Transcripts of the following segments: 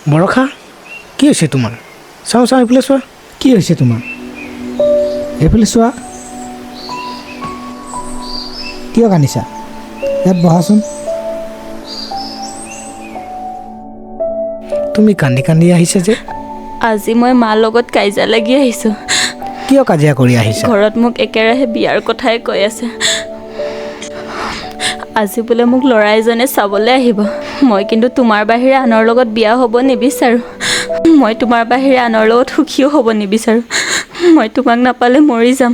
বৰখা কি হৈছে তোমাৰ চাওঁ চাওঁ এইফালে চোৱা কি হৈছে তোমাৰ এইফালে চোৱা কিয় কান্দিছা ইয়াত বহাচোন তুমি কান্দি কান্দি আহিছা যে আজি মই মাৰ লগত কাজিয়া লাগি আহিছোঁ কিয় কাজিয়া কৰি আহিছা ঘৰত মোক একেৰাহে বিয়াৰ কথাই কৈ আছে আজি বোলে মোক ল'ৰা এজনে চাবলৈ আহিব মই কিন্তু তোমাৰ বাহিৰে আনৰ লগত বিয়া হ'ব নিবিচাৰোঁ মই তোমাৰ বাহিৰে আনৰ লগত সুখীও হ'ব নিবিচাৰোঁ মই তোমাক নাপালে মৰি যাম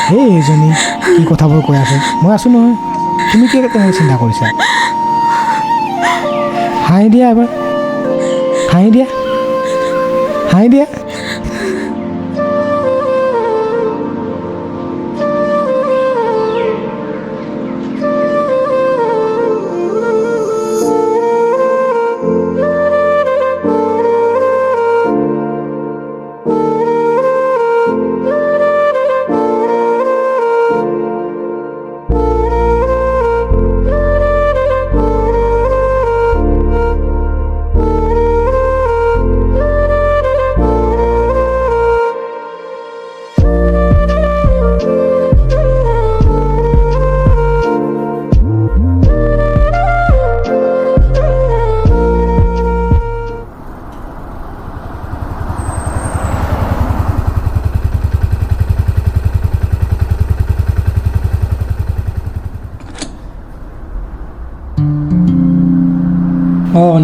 হেই এইজনী কি কথাবোৰ কৈ আছে মই আছোঁ নহয় তুমি কি তেনেকৈ চিন্তা কৰিছা হাঁহি দিয়া এবাৰ হাঁহি দিয়া হাঁহি দিয়া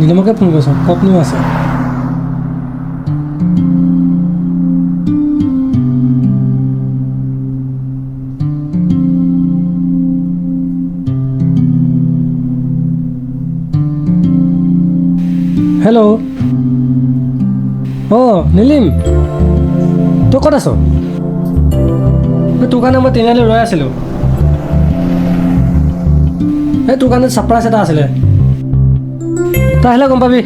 নীলিমকে ফোন কৰিছোঁ কপনো আছে হেল্ল' নীলিম তই ক'ত আছ তোৰ কাৰণে মই তিনিআলি ৰৈ আছিলোঁ এই তোৰ কাৰণে ছাৰপ্ৰাইজ এটা আছিলে তই আহিলে গম পাবি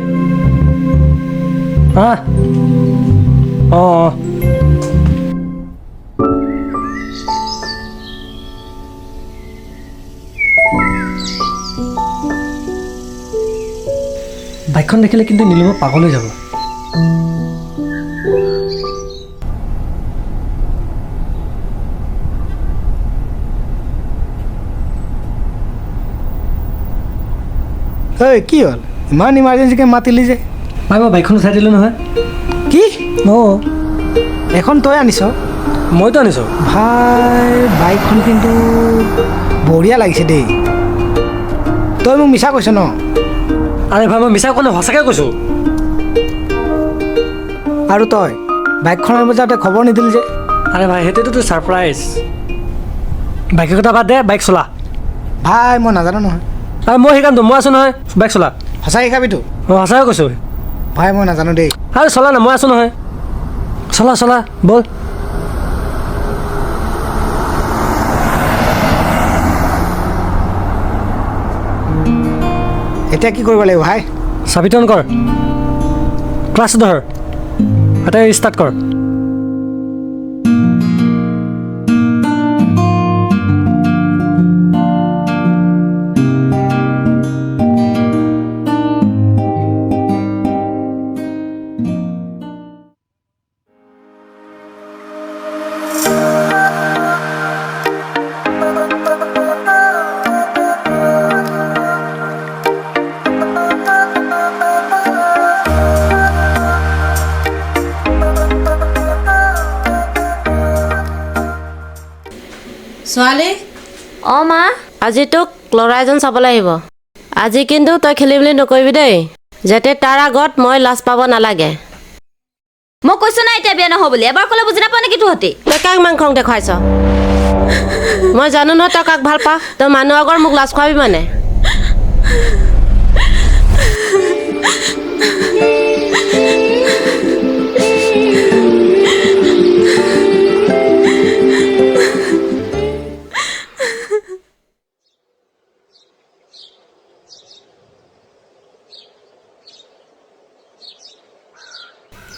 হা অঁ বাইকখন দেখিলে কিন্তু নীলিমৰ পাগল হৈ যাব ঐ কি হ'ল ইমান ইমাৰ্জেঞ্চিকৈ মাতিলি যে ভাই মই বাইকখন উঠাই দিলোঁ নহয় কি অঁ এখন তই আনিছ মইতো আনিছোঁ ভাই বাইকখন কিন্তু বঢ়িয়া লাগিছে দেই তই মোক মিছা কৈছ ন আৰে ভাই মই মিছা কোৱা নাই সঁচাকৈ কৈছোঁ আৰু তই বাইকখন আনিব যাওঁতে খবৰ নিদিলি যে আৰে ভাই সেইটোতো তোৰ ছাৰপ্ৰাইজ বাইকৰ কথা বাদ দে বাইক চলা ভাই মই নাজানো নহয় আৰে মই শিকামতো মই আছোঁ নহয় বাইক চলা সঁচাই শিকাবিতো অঁ সঁচাকৈ কৈছোঁ ভাই মই নাজানো দেই আৰে চলা না মই আছোঁ নহয় চলা চলা ব'ল এতিয়া কি কৰিব লাগিব ভাই চাবিটো অন কৰ ক্লাছ ধৰ এটা ষ্টাৰ্ট কৰ ছোৱালী অঁ মা আজি তোক ল'ৰা এজন চাবলৈ আহিব আজি কিন্তু তই খেলি মেলি নকৰিবি দেই যাতে তাৰ আগত মই লাজ পাব নালাগে মই কৈছোঁ নাই এতিয়া বিয়া নহ'ব বুলি এবাৰ ক'লে বুজি নাপাওঁ নেকি তোহঁতি তই কাক ইমান খং দেখুৱাইছ মই জানো নহয় তই কাক ভাল পাৱ তই মানুহ আগৰ মোক লাজ খুৱাবি মানে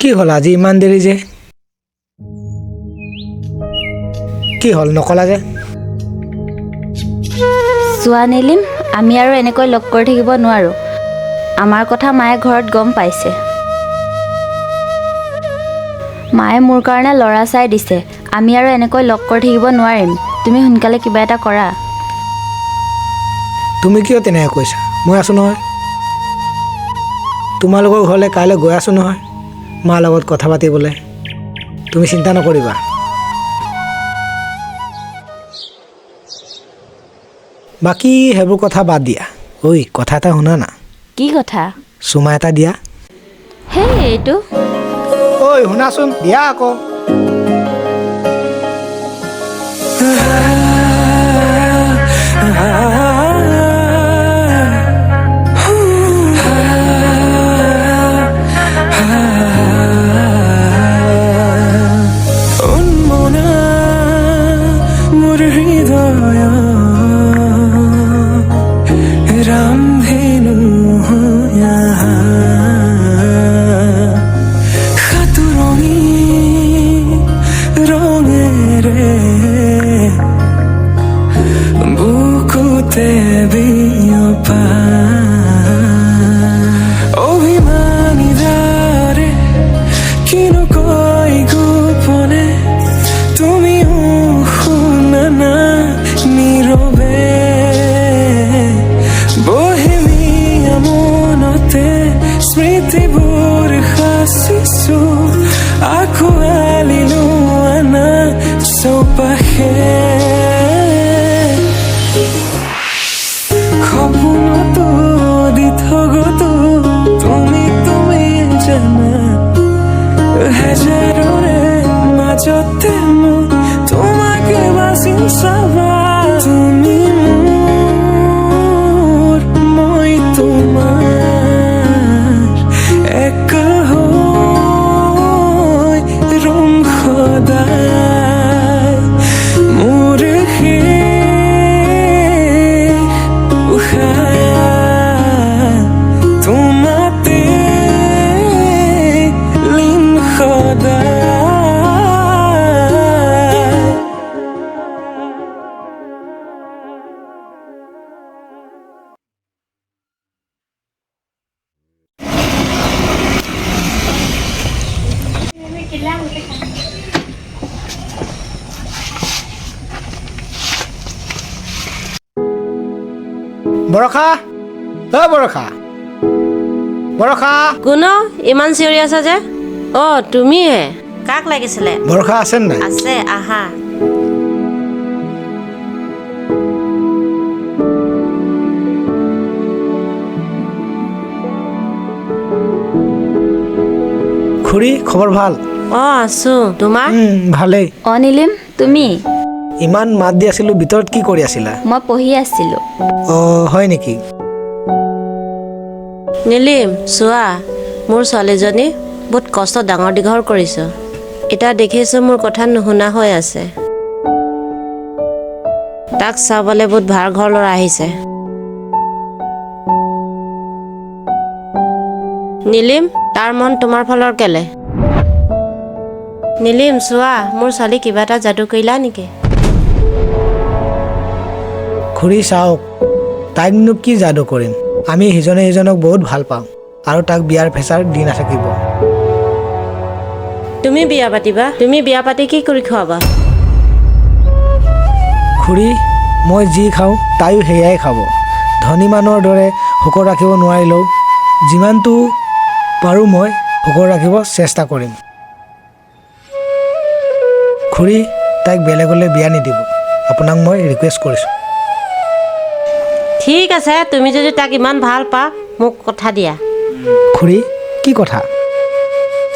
কি হ'ল আজি ইমান দেৰি যে কি হ'ল নকলা যে চোৱা নিলিম আমি আৰু এনেকৈ লগ কৰি থাকিব নোৱাৰোঁ আমাৰ কথা মায়ে ঘৰত গম পাইছে। মায়ে মোৰ কাৰণে ল'ৰা চাই দিছে। আমি আৰু এনেকৈ লগ কৰি থাকিব নোৱাৰিম। তুমি সোনকালে কিবা এটা কৰা। তুমি কিয় তেনেকৈ কৈছা? মই আছোঁ নহয়। তোমালোকৰ ঘৰলৈ কাইলৈ গৈ আছোঁ নহয় মাৰ লগত কথা পাতিবলৈ। তুমি চিন্তা নকৰিবা। বাকী সেইবোৰ কথা বাদ দিয়া। ঐ কথা এটা শুনা না। কি কথা? চুমা এটা দিয়া। হেই এইটো ঐ শুনাচোন, দিয়া আকৌ। বৰষা, বৰষা, বৰষা। কোনো ইমান চিঞৰি আছা যে? অ' তুমিহে। কাক লাগিছিলে? বৰষা আছে নাই? আছে, আহা। খুৰী খবৰ ভাল? অ' আছো। তোমাৰ? ভালেই। নিলিম তুমি? ইমান মাত দি আছিলো, ভিতৰত কি কৰি আছিলা? মই পঢ়ি আছিলো। হয় নেকি? নীলিম চোৱা, মোৰ ছোৱালীজনী বহুত কষ্ট ডাঙৰ দীঘল কৰিছো। এতিয়া দেখিছো মোৰ কথা নুশুনা হৈ আছে। তাক চাবলৈ বহুত ভাল ঘৰ ল'ৰা আহিছে। নীলিম, তাৰ মন তোমাৰ ফালৰ কেলে? নীলিম চোৱা, মোৰ ছোৱালী কিবা এটা যাদু কৰিলা নেকি? খুৰী চাওক, তাইকনো কি যাদু কৰিম? আমি সিজনে সিজনক বহুত ভাল পাওঁ আৰু তাক বিয়াৰ ফেচাৰ দি নাথাকিব। তুমি বিয়া পাতিবা? তুমি বিয়া পাতি কি কৰি খুৱাবা? খুৰী, মই যি খাওঁ তাইও সেয়াই খাব। ধনী মানুহৰ দৰে শোকৰ ৰাখিব নোৱাৰিলেও যিমানটো পাৰোঁ মই শোকৰ ৰাখিব চেষ্টা কৰিম। খুৰী, তাইক বেলেগলৈ বিয়া নিদিব, আপোনাক মই ৰিকুৱেষ্ট কৰিছোঁ। ঠিক আছে, তুমি যদি তাক ইমান ভাল পা, মোক কথা দিয়া। খুৰী, কি কথা?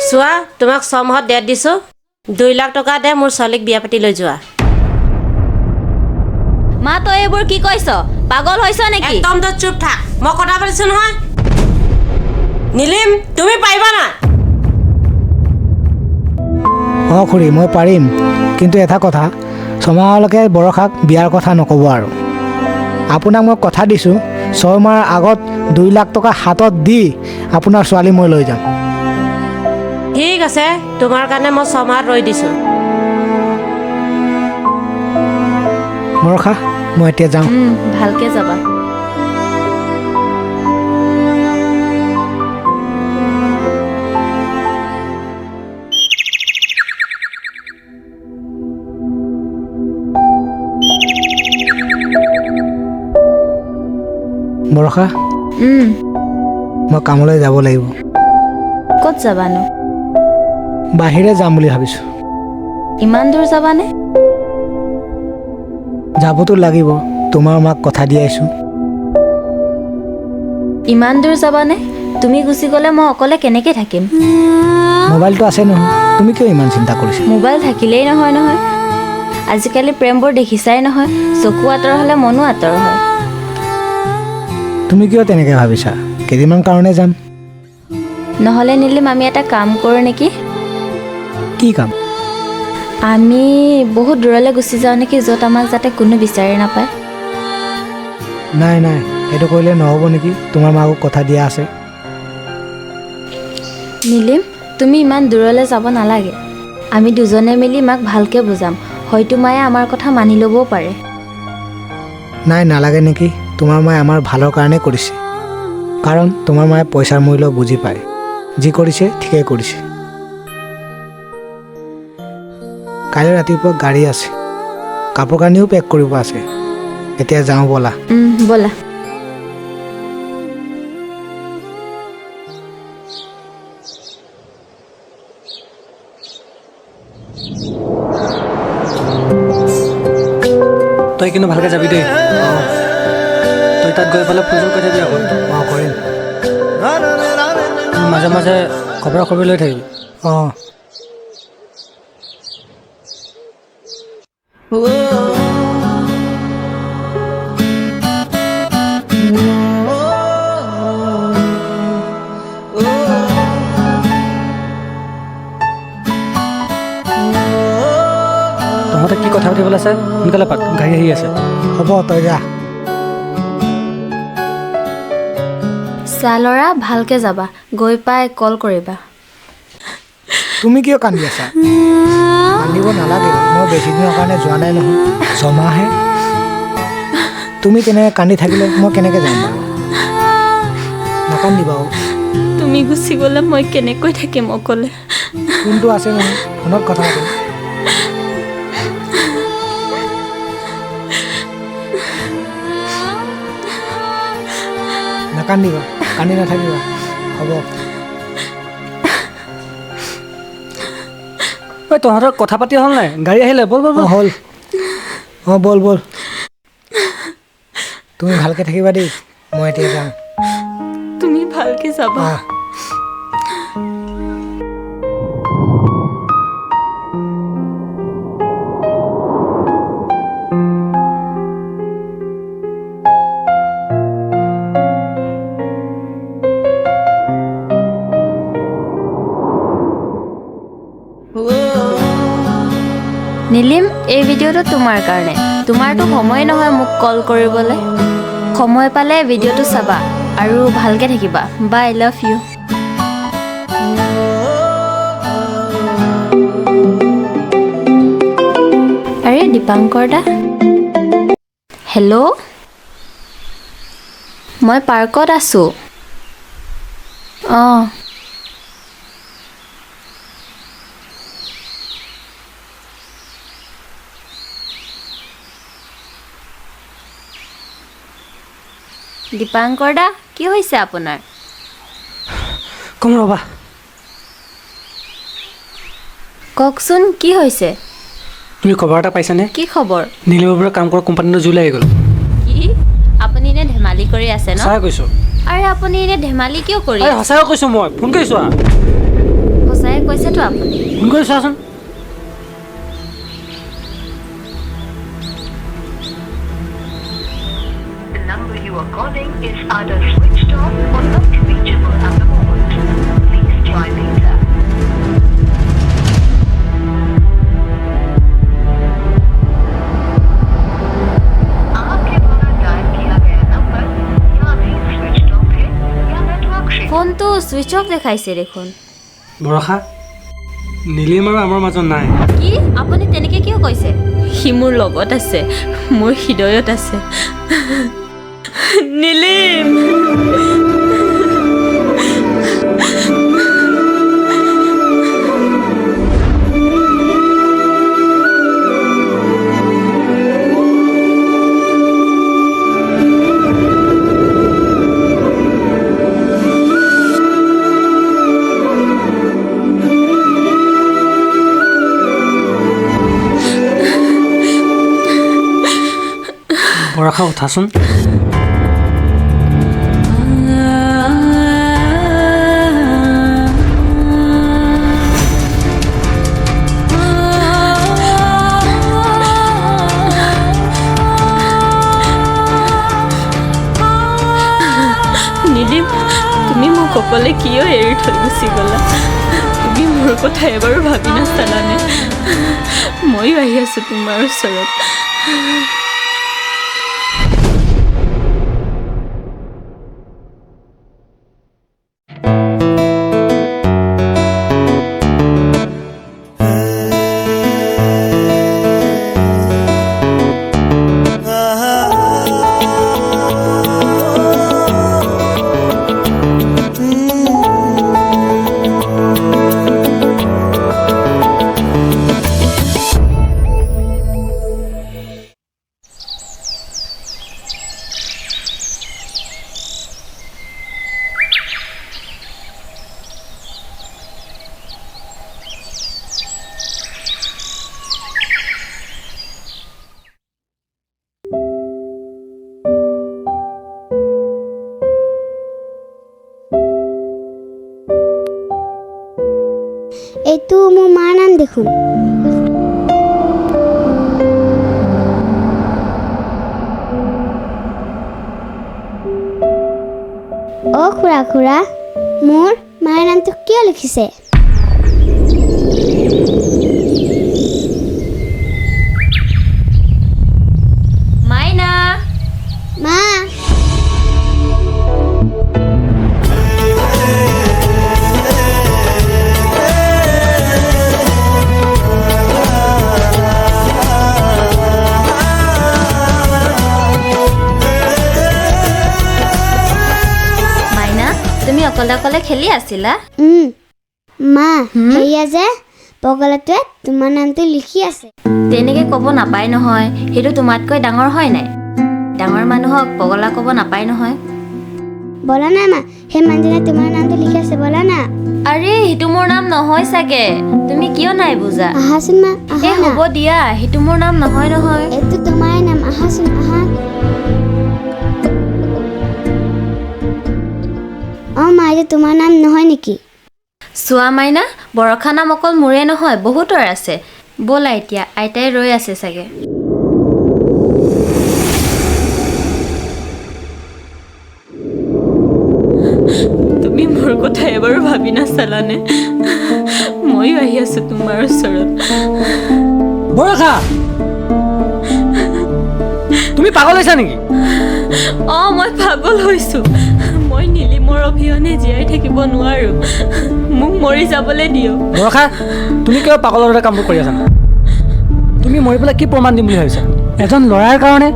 চোৱা, তোমাক 6 মাহত ডেট দিছোঁ। 2 লাখ টকা দে, মোৰ ছোৱালীক বিয়া পাতি লৈ যোৱা। মা তই এইবোৰ কি কৈছ? পাগল হৈছ নেকি? একদম তই চুপ থাক, মই কথা পাতিছোঁ নহয়। নীলিম, তুমি পাৰিবা না? অঁ খুৰী, মই পাৰিম, কিন্তু এটা কথা, 6 মাহলৈকে বৰষাক বিয়াৰ কথা নক'ব আৰু। আপোনাক মই কথা দিছোঁ, 6 মাহৰ আগত 2 লাখ টকা হাতত দি আপোনাৰ ছোৱালী মই লৈ যাম। ঠিক আছে, তোমাৰ কাৰণে মই 6 মাহত ৰৈ দিছোঁ। বৰষা, মই এতিয়া যাওঁ। ভালকে যাবা। বৰষা মই কামলৈ যাব লাগিব ক'ত যাবানো বাহিৰে যাম বুলি ভাবিছোঁ ইমান দূৰ যাবানে যাবতো লাগিব তোমাৰ মাক কথা দি আহিছোঁ ইমান দূৰ যাবানে তুমি গুচি গ'লে মই অকলে কেনেকৈ থাকিম মোবাইলটো আছে নহয় তুমি কিয় ইমান চিন্তা কৰিছা মোবাইল থাকিলেই নহয় নহয় আজিকালি প্ৰেমবোৰ দেখিছাই নহয় চকু আঁতৰ হ'লে মনো আঁতৰ হয় তুমি কিয় তেনেকৈ ভাবিছা কেইদিনমান কাৰণে যাম নহ'লে নিলিম আমি এটা কাম কৰোঁ নেকি কি কাম আমি বহুত দূৰলৈ গুচি যাওঁ নেকি য'ত আমাক যাতে কোনো বিচাৰি নাপায় নাই নাই সেইটো কৰিলে নহ'ব নেকি তোমাৰ মাকক কথা দিয়া আছে নিলিম তুমি ইমান দূৰলৈ যাব নালাগে আমি দুজনে মিলি মাক ভালকৈ বুজাম হয়তো মায়ে আমাৰ কথা মানি ল'বও পাৰে নাই নালাগে নেকি তোমাৰ মায়ে আমাৰ ভালৰ কাৰণে কৰিছে কাৰণ তোমাৰ মায়ে পইচাৰ মূল্য বুজি পায় যি কৰিছে ঠিকেই কৰিছে কাইলৈ ৰাতিপুৱা গাড়ী আছে কাপোৰ কানিও পেক কৰিব আছে এতিয়া যাওঁ ব'লা ব'লা তই কিন্তু ভালকৈ যাবি দেই তই তাত গৈ পেলাই ফোন কৰি থাকিবি আকৌ অঁ কৰিম মাজে মাজে খবৰ খবৰ লৈ থাকিবি অঁ তহঁতে কি কথা পাতিবলৈ আছে সোনকালে পাত গাড়ী আহি আছে হ'ব তই যা চা ল'ৰা ভালকৈ যাবা গৈ পাই কল কৰিবা তুমি কিয় কান্দি আছা কান্দিব নালাগে মই বেছি দিনৰ কাৰণে যোৱা নাই নহয় ছমাহে তুমি তেনেকৈ কান্দি থাকিলে মই কেনেকৈ যাম বাৰু নাকান্দিবা তুমি গুচি গ'লে মই কেনেকৈ থাকিম অকলে ফোনটো আছে নহয় ফোনত কথা পাতিম নাকান্দিবা কান্দি নাথাকিবা হ'ব ঐ তহঁতৰ কথা পাতি হ'ল নাই গাড়ী আহিলে ব'ল ব'ল ব'ল হ'ল অঁ ব'ল ব'ল তুমি ভালকৈ থাকিবা দেই মই এতিয়া যাওঁ তুমি ভালকৈ যাবা অঁ নিলিম এই ভিডিঅ'টো তোমাৰ কাৰণে তোমাৰতো সময় নহয় মোক কল কৰিবলৈ সময় পালে ভিডিঅ'টো চাবা আৰু ভালকৈ থাকিবা বাই লাভ ইউ আৰে দীপাংকৰ দা হেল্ল' মই পাৰ্কত আছোঁ অঁ দীপাংকৰ দা কি হৈছে আপোনাৰ কম ৰ'বা কওকচোন কি হৈছে তুমি খবৰ এটা পাইছানে কি খবৰ নীলিমৰ পৰা কাম কৰা কোম্পানীটো জুই লাগি গ'ল কি আপুনি এনে ধেমালি কৰি আছে ন সঁচাই কৈছোঁ আৰে আপুনি এনে ধেমালি কিয় কৰি আৰে সঁচাই কৈছোঁ মই ফোন কৰি চোৱা সঁচাই কৈছেতো আপুনি ফোন কৰি চোৱাচোন The number you are calling is either switched off or not reachable at the moment. Please try later. आपके द्वारा डायल किया गया नंबर या भी switched off है या नेटवर्क से ফোনটো ছুইচ অফ দেখাইছে দেখোন বৰষা নীলিম আৰু আমাৰ মাজত নাই কি আপুনি তেনেকৈ কিয় কৈছে সি মোৰ লগত আছে মোৰ হৃদয়ত আছে নীলিম বৰষা উঠাচোন নীলিম তুমি মোক অকলে কিয় এৰি থৈ গুচি গ'লা তুমি মোৰ কথা এবাৰো ভাবি নাচালানে ময়ো আহি আছো তোমাৰ ওচৰত এইটো মোৰ মাৰ নাম দেখোন অ খুৰা খুৰা মোৰ মাৰ নামটো কিয় লিখিছে মাইনা মা তুমি অকলে অকলে খেলি আছিলা মা সেয়া যে পগলাটোৱে তোমাৰ নামটো লিখি আছে তেনেকে ক'ব নাপায় নহয় সেইটো তোমাতকৈ ডাঙৰ হয় নাই ডাঙৰ মানুহক পগলা ক'ব নাপায় নহয় বলা না মা সেই মানুহজনে তোমাৰ নামটো লিখি আছে বলা না আৰে সেইটো মোৰ নাম নহয় চাগে তুমি কিয় নাই বুজা আহাচোন মা আহা এই হ'ব দিয়া সেইটো মোৰ নাম নহয় নহয় এইটো তোমাৰ নাম আহাচোন আহা অ মা এইটো তোমাৰ নাম নহয় নেকি চোৱা মাইনা বৰষা নাম অকল মোৰে নহয় বহুতৰ আছে ব'লা এতিয়া আইতাই ৰৈ আছে চাগে তুমি মোৰ কথা এবাৰো ভাবি নাচালানে ময়ো আহি আছো তোমাৰ ওচৰত বৰষা তুমি পাগল হৈছা নেকি অ মই পাগল হৈছো মই নীলিমৰ অবিহনে জীয়াই থাকিব নোৱাৰো মোক মৰি যাবলৈ দিয়ক বৰষা তুমি কিয় পাগলৰ দৰে কামবোৰ কৰি আছা তুমি মৰি পেলাই কি প্ৰমাণ দিম বুলি ভাবিছা এজন ল'ৰাৰ কাৰণে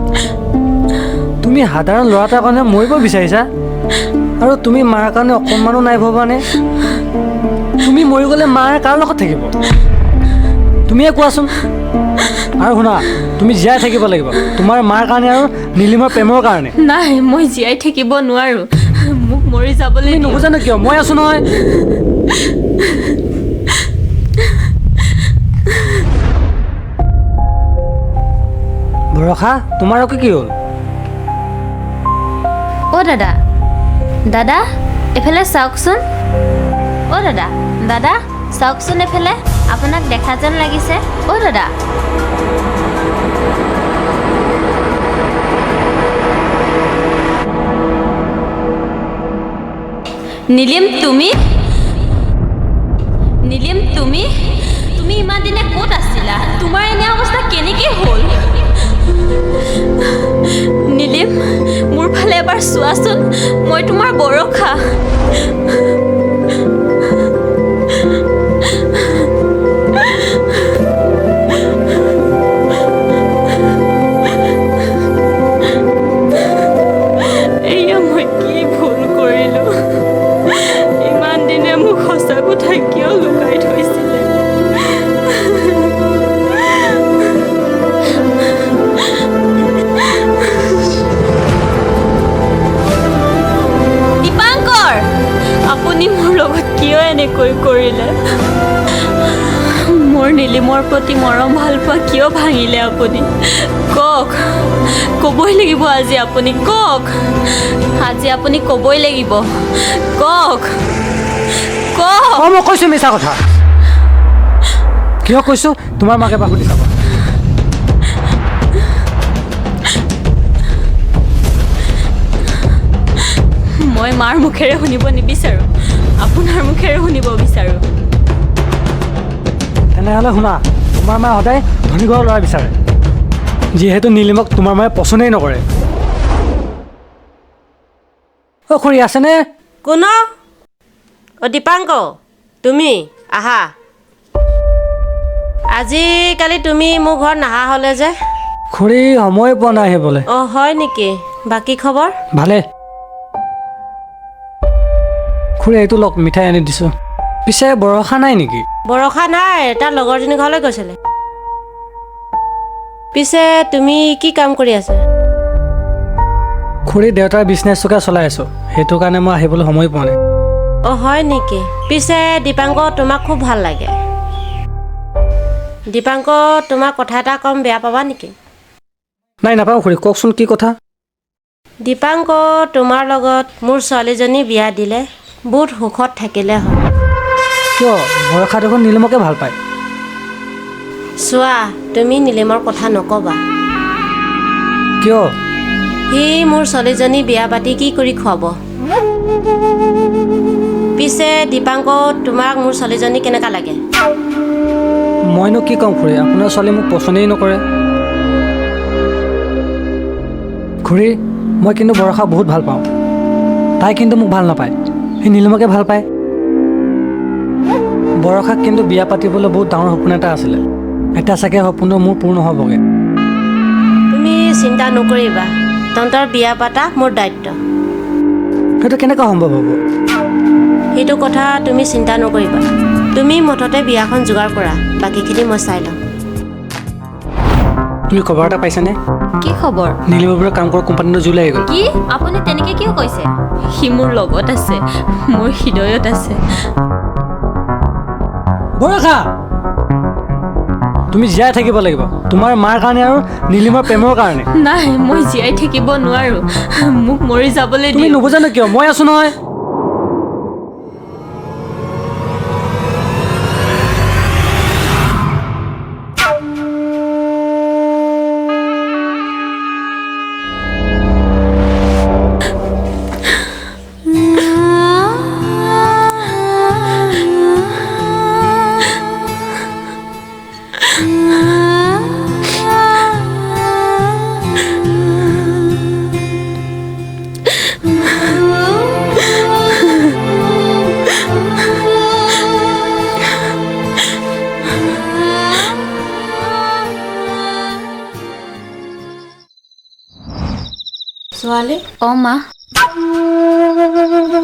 তুমি সাধাৰণ ল'ৰা এটাৰ কাৰণে মৰিব বিচাৰিছা আৰু তুমি মাৰ কাৰণে অকণমানো নাই ভবানে তুমি মৰি গ'লে মাৰ কাৰ লগত থাকিব তুমিয়ে কোৱাচোন আৰু শুনা তুমি জীয়াই থাকিব লাগিব তোমাৰ মাৰ কাৰণে আৰু নীলিমৰ প্ৰেমৰ কাৰণে নাই মই জীয়াই থাকিব নোৱাৰো মোক মৰি যাবলৈ তুমি নুবুজানো কিয় মই আছো নহয় বৰষা তোমাৰ আকৌ কি হ'ল অ দাদা দাদা এফালে চাওকচোন অ দাদা দাদা চাওকচোন এফালে আপোনাক দেখা যেন লাগিছে অ দাদা নীলিম তুমি নীলিম তুমি তুমি ইমান দিনে ক'ত আছিলা তোমাৰ এনে অৱস্থা কেনেকৈ হ'ল নীলিম মোৰ ফালে এবাৰ চোৱাচোন মই তোমাৰ বৰষা এয়া মই কি ভুল কৰিলোঁ ইমান দিনে মোক সঁচা কথা কিয় লুকাই থৈছিলে আপুনি মোৰ লগত কিয় এনেকৈ কৰিলে মোৰ নীলিমৰ প্ৰতি মৰম ভাল পোৱা কিয় ভাঙিলে আপুনি? কওক, ক'বই লাগিব আজি আপুনি, কওক। আজি আপুনি ক'বই লাগিব, কওক, কওক। মই কৈছোঁ মিছা কথা। কিয় কৈছোঁ তোমাৰ মাকে এবাৰ সুধি চাবা। মই মাৰ মুখেৰে শুনিব নিবিচাৰোঁ, আপোনাৰ মুখেৰে শুনিব বিচাৰোঁ। তেনেহ'লে শুনা, তোমাৰ মায়ে সদায় ধনী ঘৰৰ ল'ৰা বিচাৰে, যিহেতু নীলিমক তোমাৰ মায়ে পচন্দেই নকৰে। অ' খুৰী আছেনে? কোন? অ' দীপাংক, তুমি আহা। আজিকালি তুমি মোৰ ঘৰত নাহা হ'লে যে? খুৰী সময় পোৱা নাই আহিবলৈ। অঁ হয় নেকি? বাকী খবৰ? ভালে। খুৰী এইটো লওক, মিঠাই আনি দিছোঁ। পিছে বৰষা নাই নেকি? বৰষা নাই, তাৰ লগৰজনী ঘৰলৈ গৈছিলে। পিছে তুমি কি কাম কৰি আছা? খুৰী দেউতাৰ বিজনেছটোকে চলাই আছোঁ, সেইটো কাৰণে মই আহিবলৈ সময় পোৱা নাই। অঁ হয় নেকি? পিছে দীপাংক তোমাক খুব ভাল লাগে। দীপাংক তোমাক কথা এটা কম, বেয়া পাবা নেকি? নাই নাপাওঁ খুৰী, কওকচোন কি কথা? দীপাংক তোমাৰ লগত মোৰ ছোৱালীজনী বিয়া দিলে বহুত সুখত থাকিলে হয়। কিয়? বৰষা দেখোন নীলিমকে ভাল পায়। চোৱা, তুমি নীলিমৰ কথা নক'বা। কিয়? সি মোৰ ছোৱালীজনী বিয়া পাতি কি কৰি খুৱাব? পিছে দীপাংক তোমাক মোৰ ছোৱালীজনী কেনেকুৱা লাগে? মইনো কি ক'ম খুৰী, আপোনাৰ ছোৱালী মোক পচন্দেই নকৰে। খুৰী মই কিন্তু বৰষা বহুত ভাল পাওঁ, তাই কিন্তু মোক ভাল নাপায়, সি নীলিমকে ভাল পায়। বৰষাক কিন্তু বিয়া পাতিবলৈ বহুত ডাঙৰ সপোন এটা আছিলে, এতিয়া চাগে সপোনটো মোৰ পূৰ্ণ হ'বগৈ। তুমি চিন্তা নকৰিবা, তহঁতৰ বিয়া পাতা মোৰ দায়িত্ব। সেইটো কেনেকুৱা সম্ভৱ হ'ব? সেইটো কথা তুমি চিন্তা নকৰিবা, তুমি মুঠতে বিয়াখন যোগাৰ কৰা, বাকীখিনি মই চাই ল'ম। তুমি খবৰ এটা পাইছানে? কি খবৰ? নীলিমৰ কাম কৰা কোম্পানীটো জুই লাগি গ'ল। কি? আপুনি তেনেকৈ কিয় কৈছে? সি মোৰ লগত আছে, মোৰ হৃদয়ত আছে। বৰষা তুমি জীয়াই থাকিব লাগিব, তোমাৰ মাৰ কাৰণে আৰু নীলিমৰ প্ৰেমৰ কাৰণে। নাই, মই জীয়াই থাকিব নোৱাৰোঁ, মোক মৰি যাবলৈ তুমি দিয়ক। নুবুজানো কিয়? মই আছো নহয়। ছোৱালী, অঁ মা।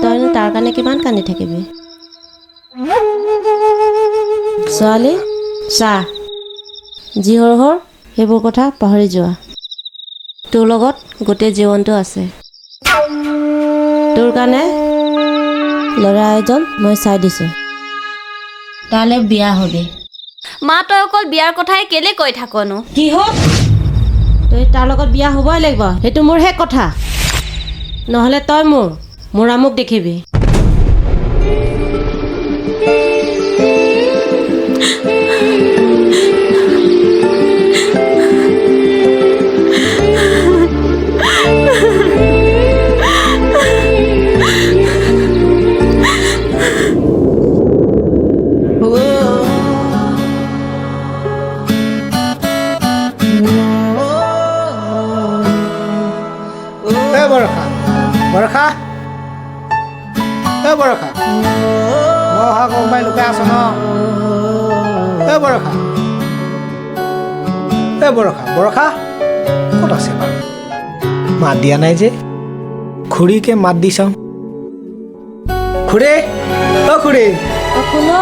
তইনো তাৰ কাৰণে কিমান কান্দি থাকিবি? ছোৱালী চা, যি সৰু সৰু সেইবোৰ কথা পাহৰি যোৱা। তোৰ লগত গোটেই জীৱনটো আছে। তোৰ কাৰণে ল'ৰা এজন মই চাই দিছোঁ, তালৈ বিয়া হ'বি। মা, তই অকল বিয়াৰ কথাই কেলে কৈ থাকনো? কি হ'ল? তই তাৰ লগত বিয়া হ'বই লাগিব, সেইটো মোৰ শেষ কথা। নহ'লে তই মোৰ মুখ দেখিবি। বৰষা, বৰষা, বৰষা, মই অহা কোনোবাই লুকাই আছ ন? বৰষা, বৰষা, বৰষা ক'ত আছে বাৰু? মাত দিয়া নাই যে, খুৰীকে মাত দি চাওঁ। খুৰী, খুৰী। শুনো,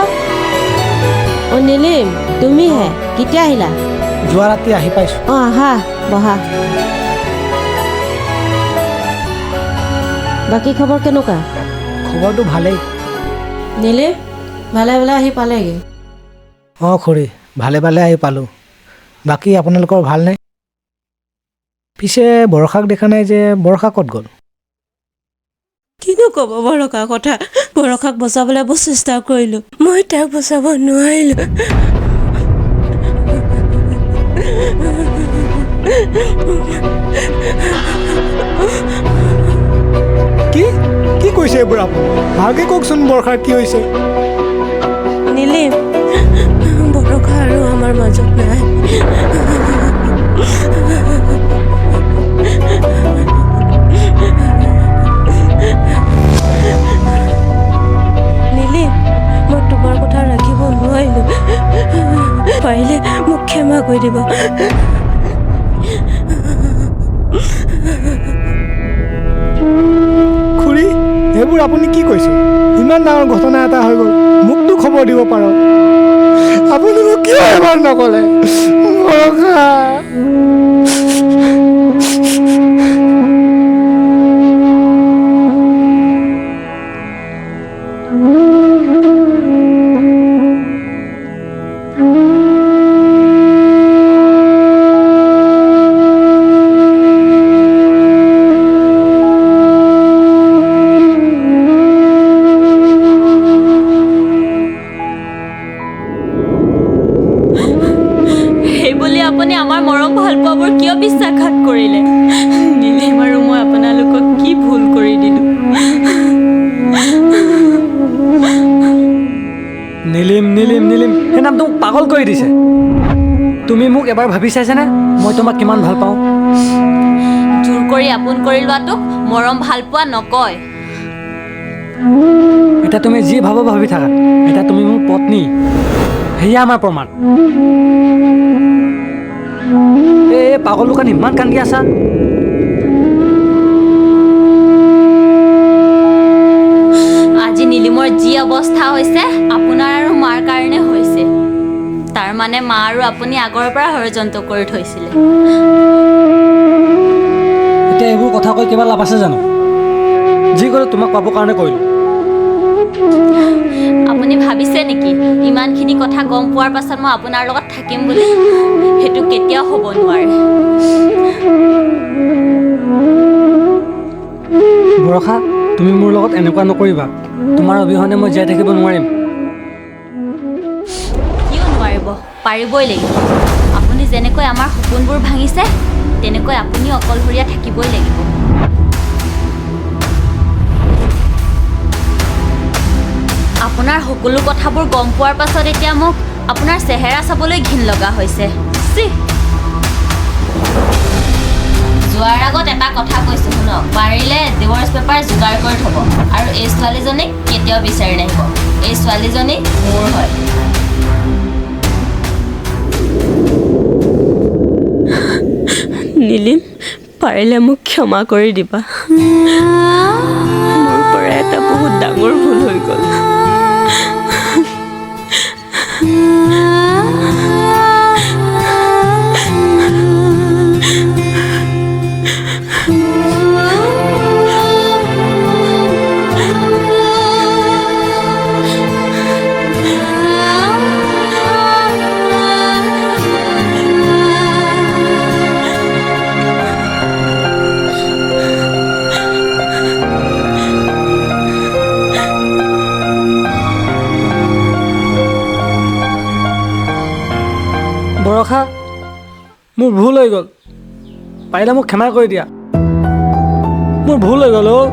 নীলিম তুমিহে, কেতিয়া আহিলা? যোৱা ৰাতি আহি পাইছোঁ। অঁ আহা, বহা। বাকী খবৰ কেনেকুৱা? খবৰটো ভালেই। নীলিম ভালে ভালে আহি পালেগৈ। অঁ খুৰী, ভালে ভালে আহি পালোঁ। বাকী আপোনালোকৰ ভালনে? পিছে বৰষাক দেখা নাই যে, বৰষা ক'ত গ'ল? কিনো ক'ব বৰষাৰ কথা। বৰষাক বচাবলৈ বহু চেষ্টা কৰিলোঁ, মই তাক বচাব নোৱাৰিলোঁ। কি কি কৈছে এইবোৰ আপুনি? ভালকৈ কওকচোন বৰষাৰ কি হৈছে? নীলিম, বৰষা আৰু আমাৰ মাজত নাই। নীলিম, মই তোমাৰ কথা ৰাখিব নোৱাৰিলোঁ। পাৰিলে মোক ক্ষমা কৰি দিব। খুৰী, এইবোৰ আপুনি কি কৈছে? ইমান ডাঙৰ ঘটনা এটা হৈ গ'ল, মোকতো খবৰ দিব পাৰক। আপুনি মোক কিয় এবাৰ নক'লে? বৰষা সেইবুলি আপুনি আমাৰ মৰম ভাল পোৱাবোৰ কিয় বিশ্বাসঘাত কৰিলে? নীলিম আৰু মই আপোনালোকক কি ভুল কৰি দিলোঁ? নীলিম নীলিম নীলিম সেই নামটো মোক পাগল কৰি দিছে। তুমি মোক এবাৰ ভাবি চাইছানে মই তোমাক কিমান ভাল পাওঁ? জোৰ কৰি আপোন কৰি লোৱাটোক মৰম ভাল পোৱা নকয়। এতিয়া তুমি যি ভাব ভাবি থাকা, এতিয়া তুমি মোৰ পত্নী, সেয়া আমাৰ প্ৰমাণ। এই পাগল দোকান ইমান কান্দি আছা? আজি নীলিমৰ যি অৱস্থা হৈছে আপোনাৰ আৰু মাৰ কাৰণে হৈছে। তাৰ মানে মা আৰু আপুনি আগৰ পৰা ষড়যন্ত্ৰ কৰি থৈছিলে। এতিয়া এইবোৰ কথা কৈ কিবা লাভ আছে জানো? যি কৰিলোঁ তোমাক পাবৰ কাৰণে কৰিলোঁ। আপুনি ভাবিছে নেকি ইমানখিনি কথা গম পোৱাৰ পাছত মই আপোনাৰ লগত থাকিম বুলি? সেইটো কেতিয়াও হ'ব নোৱাৰে। বৰষা, তুমি মোৰ লগত এনেকুৱা নকৰিবা। তোমাৰ অবিহনে মই জীয়াই থাকিব নোৱাৰিম। কিয় নোৱাৰিব? পাৰিবই লাগিব। আপুনি যেনেকৈ আমাৰ সপোনবোৰ ভাঙিছে তেনেকৈ আপুনিও অকলশৰীয়া থাকিবই লাগিব। আপোনাৰ সকলো কথাবোৰ গম পোৱাৰ পাছত এতিয়া মোক আপোনাৰ চেহেৰা চাবলৈ ঘিণ লগা হৈছে। যোৱাৰ আগত এটা কথা কৈছোঁ শুনক, পাৰিলে ডিভ'ৰ্চ পেপাৰ যোগাৰ কৰি থ'ব আৰু এই ছোৱালীজনীক কেতিয়াও বিচাৰি নাহিব। এই ছোৱালীজনী মোৰ হয়। নীলিম, পাৰিলে মোক ক্ষমা কৰি দিবা। মোৰ পৰা এটা বহুত ডাঙৰ ভুল হৈ গ'ল। বৰষা, মোৰ ভুল হৈ গ'ল, পাৰিলে মোক ক্ষমা কৰি দিয়া। মোৰ ভুল হৈ গ'ল অ'।